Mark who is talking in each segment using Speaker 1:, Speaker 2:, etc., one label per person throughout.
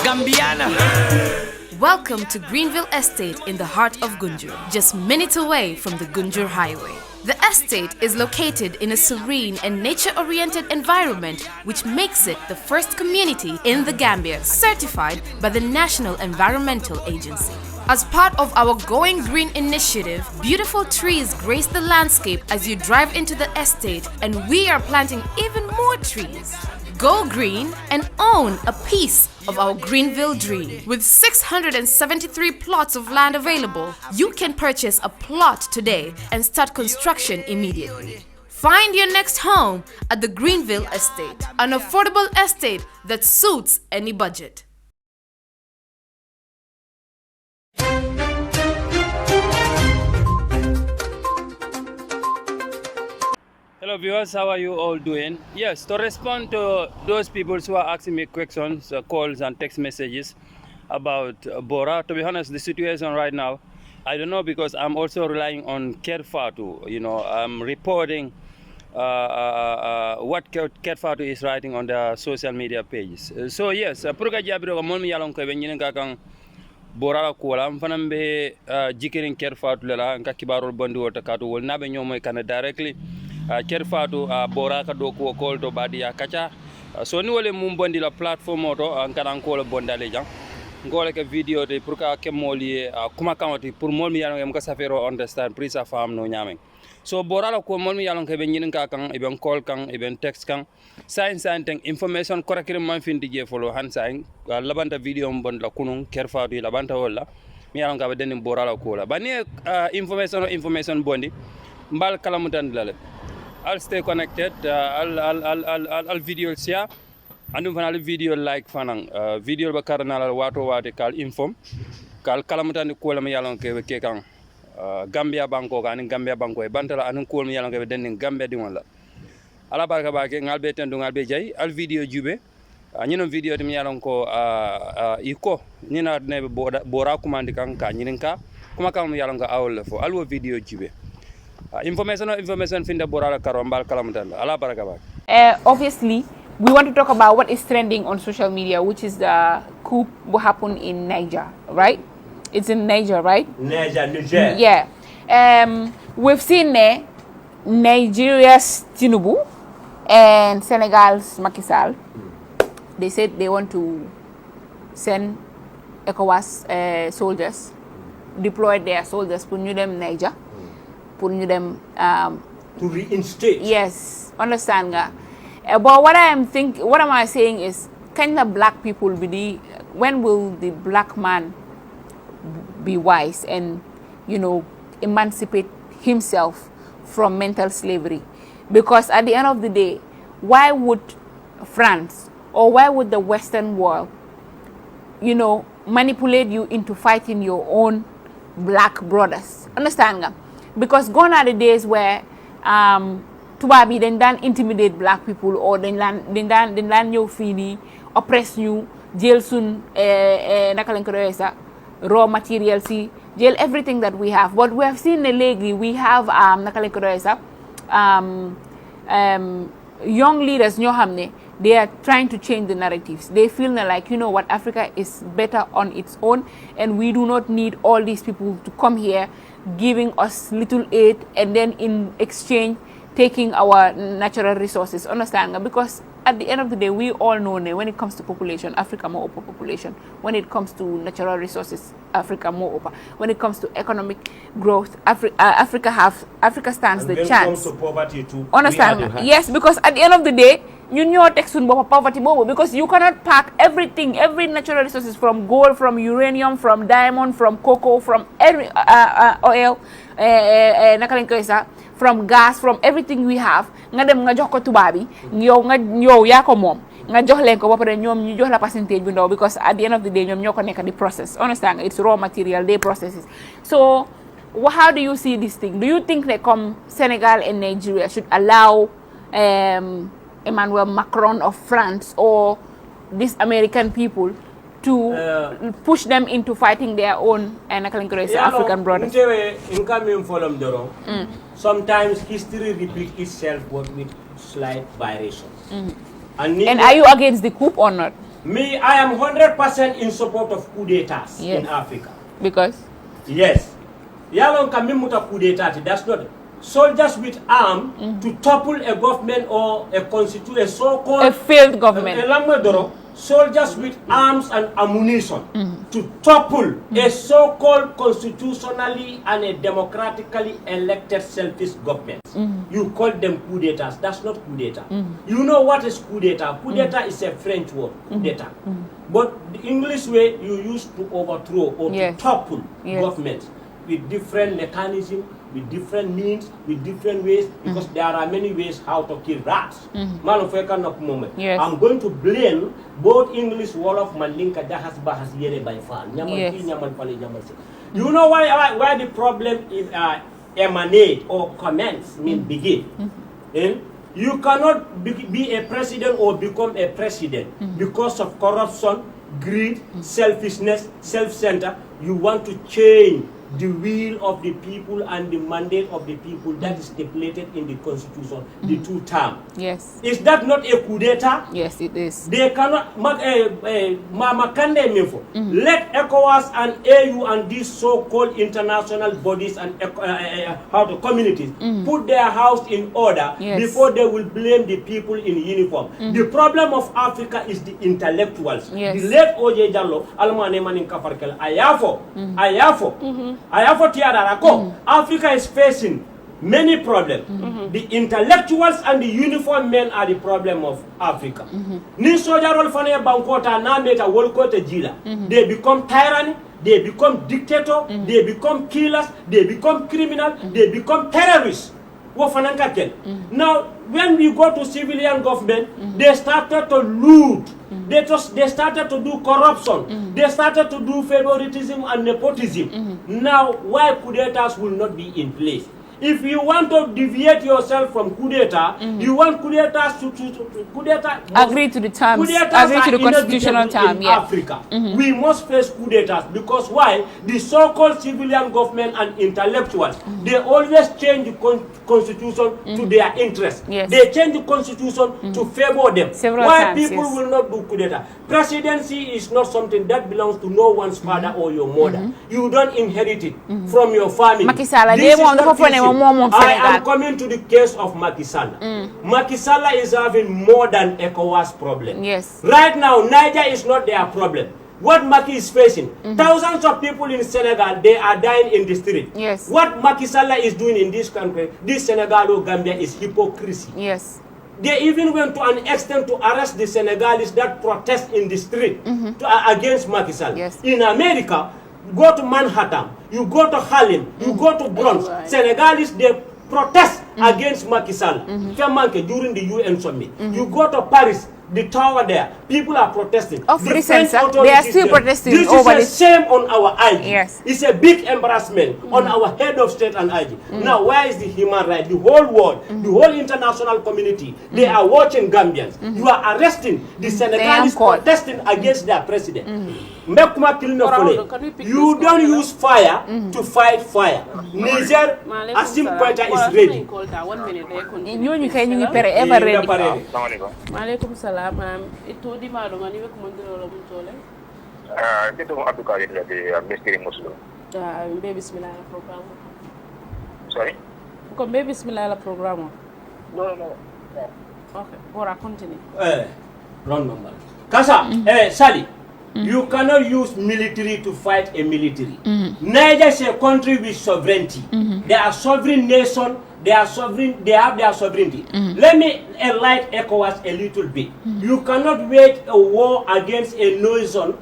Speaker 1: Gambiana.
Speaker 2: Welcome to Greenville Estate in the heart of Gunjur, just minutes away from the Gunjur Highway. The estate is located in a serene and nature-oriented environment which makes it the first community in the Gambia certified by the National Environmental Agency. As part of our Going Green initiative, beautiful trees grace the landscape as you drive into the estate, and we are planting even more trees. Go green and own a piece of our Greenville dream. With 673 plots of land available, you can purchase a plot today and start construction immediately. Find your next home at the Greenville Estate, an affordable estate that suits any budget.
Speaker 3: Hello viewers, how are you all doing? Yes, to respond to those people who are asking me questions, calls and text messages about Bora, to be honest, the situation right now, I don't know, because I'm also relying on Kerfatu. You know, I'm reporting what Kerfatu is writing on the social media pages. So yes, Pruka Jabiro Momi Yalon Kevin Kakang Bora Kuala, Fanambe Jikirin Kerfatu Lela, and Kakibaro Bondu or Takatu will never know my kind directly. Kerfatu Bora ka do ko kol to badia kacha so ni wole mum bondi la platform auto an kan ko bondale jang ngole ke video de pour ka ke moli kuma kamati pour mol mi yalon ka safero understand prise fam no nyame so Bora la ko mol mi yalon ke be nyin ka kan e ben call kan e ben text kan sign teng information correctly man fin dije follow han sign labanta video mbon la kunun Kerfatu labanta wala mi yalon ka be den Bora la ko la bani information bondi mbal kalamutan lale. I'll stay connected. I'll video share. Andu fanal video like fanang. Video ba karnal wato wate kal inform. Kal kalamutan ko la yalon ke kan. Gambia banko kan Gambia banko e bantala anu ko yalon ke den Gambia di wala. Ala barka ba ke ngal be tendu ngal be jay al video jube. Nyino video tim yalon ko iko nyina ne Bora kumandi kan ka nyininka kuma kam yalon ka awol fo alwo video jube. Information finda Bora karombal kalamutanda ala baraka ba.
Speaker 4: Obviously we want to talk about what is trending on social media, which is the coup what happened in Niger, right? It's in Niger, right?
Speaker 1: Niger.
Speaker 4: Yeah. We've seen Nigeria's Tinubu and Senegal's Macky Sall. They said they want to send ECOWAS soldiers, deploy their soldiers to new them Niger. Pour them
Speaker 1: to reinstate.
Speaker 4: Yes, understand nga. But what am I saying is, can the black people when will the black man be wise and, you know, emancipate himself from mental slavery? Because at the end of the day, why would France or why would the Western world, you know, manipulate you into fighting your own black brothers? Understand nga? Because gone are the days where tubabi then intimidate black people or then you fini oppress you, jail soon raw materials, jail everything that we have. But we have seen lately we have young leaders they are trying to change the narratives. They feel like, you know what, Africa is better on its own and we do not need all these people to come here giving us little aid and then in exchange taking our natural resources. Understand? Because at the end of the day, we all know when it comes to population, Africa more open population. When it comes to natural resources, Africa more open. When it comes to economic growth, Africa stands the chance.
Speaker 1: When it comes to poverty too.
Speaker 4: Understand? Yes, because at the end of the day, you know poverty because you cannot pack everything, every natural resources from gold, from uranium, from diamond, from cocoa, from every oil, from gas, from everything we have. Nga dem nga jox ko tubabi, yow ya ko mom. Nga jox len ko ba pare ñom ñu jox la percentage bu ndaw because at the end of the day ñom ñoko nek di process. Understand? It's raw material, they processes. So, how do you see this thing? Do you think that Senegal and Nigeria should allow Emmanuel Macron of France or these American people to push them into fighting their own African brothers?
Speaker 1: Sometimes history repeats itself but with slight variations.
Speaker 4: And are you against the coup or not?
Speaker 1: Me, I am 100% in support of coup d'etats
Speaker 4: Yes.
Speaker 1: in Africa.
Speaker 4: Because
Speaker 1: Yes. Yalon kamimuta coup d'etat. That's not soldiers with arm to topple a government or a so-called
Speaker 4: a failed government.
Speaker 1: Soldiers with arms and ammunition to topple a so-called constitutionally and a democratically elected selfish government. You call them coup d'etats. That's not coup d'etat. You know what is coup d'etat? Coup d'etat is a French word, coup d'etat. But the English way you use to overthrow or to topple governments with different mechanisms, with different means, with different ways, because there are many ways how to kill rats.
Speaker 4: Yes.
Speaker 1: I'm going to blame both English Wolof Malinka Dahas Bahas Yere by Fan. You know why the problem is emanate or commence mean begin? You cannot be a president or become a president because of corruption, greed, selfishness, self-centered. You want to change the will of the people and the mandate of the people that is stipulated in the constitution, the two terms.
Speaker 4: Yes.
Speaker 1: Is that not a coup d'etat?
Speaker 4: Yes, it is.
Speaker 1: They cannot let ECOWAS and AU and these so-called international bodies and communities put their house in order before they will blame the people in uniform. The problem of Africa is the intellectuals.
Speaker 4: Yes.
Speaker 1: The late Oje Jallo, Almane Manin Kafarkel, Ayafo Tiararako, Africa is facing many problems. The intellectuals and the uniform men are the problem of Africa. Ni sojarol fane bankota na meta wolkote jila. They become tyranny, they become dictator, they become killers, they become criminal, they become terrorists. Now, when we go to civilian government, they started to loot. They started to do corruption. They started to do favoritism and nepotism. Now, why coup d'etats will not be in place? If you want to deviate yourself from coup d'etat, you want coup d'etats to coup d'etat
Speaker 4: agree to the terms, agree to the constitutional term.
Speaker 1: In Africa, we must face coup d'etats because why? The so-called civilian government and intellectuals, they always change the constitution to their interest.
Speaker 4: Yes.
Speaker 1: They change the constitution to favor them.
Speaker 4: Several
Speaker 1: Why
Speaker 4: times,
Speaker 1: people will not do coup d'etat? Presidency is not something that belongs to no one's father or your mother. You don't inherit it from your family.
Speaker 4: Macky Sall,
Speaker 1: This is not easy. I am coming to the case of Macky Sall. Macky Sall is having more than ECOWAS problem.
Speaker 4: Yes.
Speaker 1: Right now, Niger is not their problem. What Macky is facing, thousands of people in Senegal, they are dying in the street.
Speaker 4: Yes.
Speaker 1: What Macky Sall is doing in this country, this Senegal or Gambia, is hypocrisy.
Speaker 4: Yes.
Speaker 1: They even went to an extent to arrest the Senegalese that protest in the street against Macky Sall.
Speaker 4: Yes.
Speaker 1: In America, go to Manhattan, you go to Harlem, you go to Bronx, Senegalese, they protest against Macky Sall during the UN summit. You go to Paris, the tower there, people are protesting.
Speaker 4: Of recent, they are still protesting
Speaker 1: this
Speaker 4: over
Speaker 1: this. Is a shame on our IG.
Speaker 4: Yes.
Speaker 1: It's a big embarrassment on our head of state and IG. Now, where is the human right? The whole world, the whole international community, they are watching Gambians. You are arresting the Senegalese protesting against their president. You don't use fire to fight fire. Niger, Asim Koita is ready.
Speaker 4: You can ever ready.
Speaker 5: Maaleykum salam. Itu di mana ngani wek mondiro la muntole.
Speaker 6: Itu Abdul Karim dari Misteri Muslim.
Speaker 5: Be bismillah la program.
Speaker 6: Sorry?
Speaker 5: Ko be bismillah la program.
Speaker 6: No.
Speaker 5: Okay, Bora continue.
Speaker 1: Wrong number. Kasa, Sally, you cannot use military to fight a military. Niger is a country with sovereignty. They are sovereign nation. They are sovereign. They have their sovereignty. Let me enlighten ECOWAS a little bit. You cannot wage a war against a nation,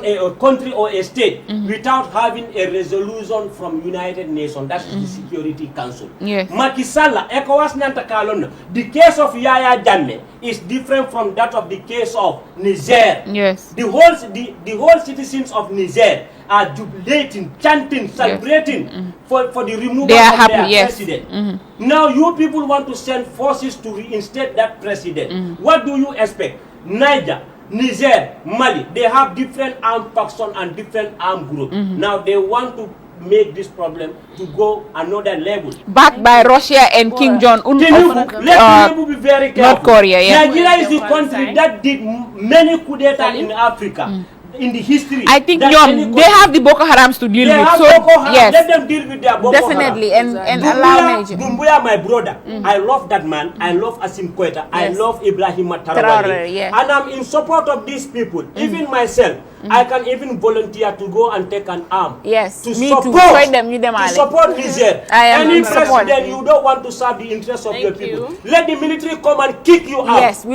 Speaker 1: a country or a state without having a resolution from United Nations. That's the Security Council.
Speaker 4: Yes.
Speaker 1: Macky Sall, ECOWAS nanta kalon. The case of Yaya Jammeh is different from that of the case of Niger.
Speaker 4: Yes.
Speaker 1: The whole citizens of Niger are jubilating, chanting, celebrating for the removal of their president. Now you people want to send forces to reinstate that president. What do you expect? Niger, Niger, Mali, they have different armed factions and different armed groups. Now they want to make this problem to go another level.
Speaker 4: Backed by Russia and Kim Jong-un
Speaker 1: Let me be very careful.
Speaker 4: North Korea, yeah.
Speaker 1: Nigeria is the country that did many coups d'etat in Africa. In the history,
Speaker 4: I think they have the Boko Harams to deal with. So yes,
Speaker 1: let them deal with their Boko
Speaker 4: definitely,
Speaker 1: Haram.
Speaker 4: and allow Nigeria.
Speaker 1: Dumbuya, my brother, I love that man. I love Asim Koita. I love Ibrahim Traoré,
Speaker 4: yeah.
Speaker 1: and I'm in support of these people. Even myself, I can even volunteer to go and take an arm.
Speaker 4: Yes,
Speaker 1: to
Speaker 4: me
Speaker 1: support,
Speaker 4: too.
Speaker 1: To support Niger. Any president, you don't want to serve the interests of your people. Let the military come and kick you out.
Speaker 4: Yes.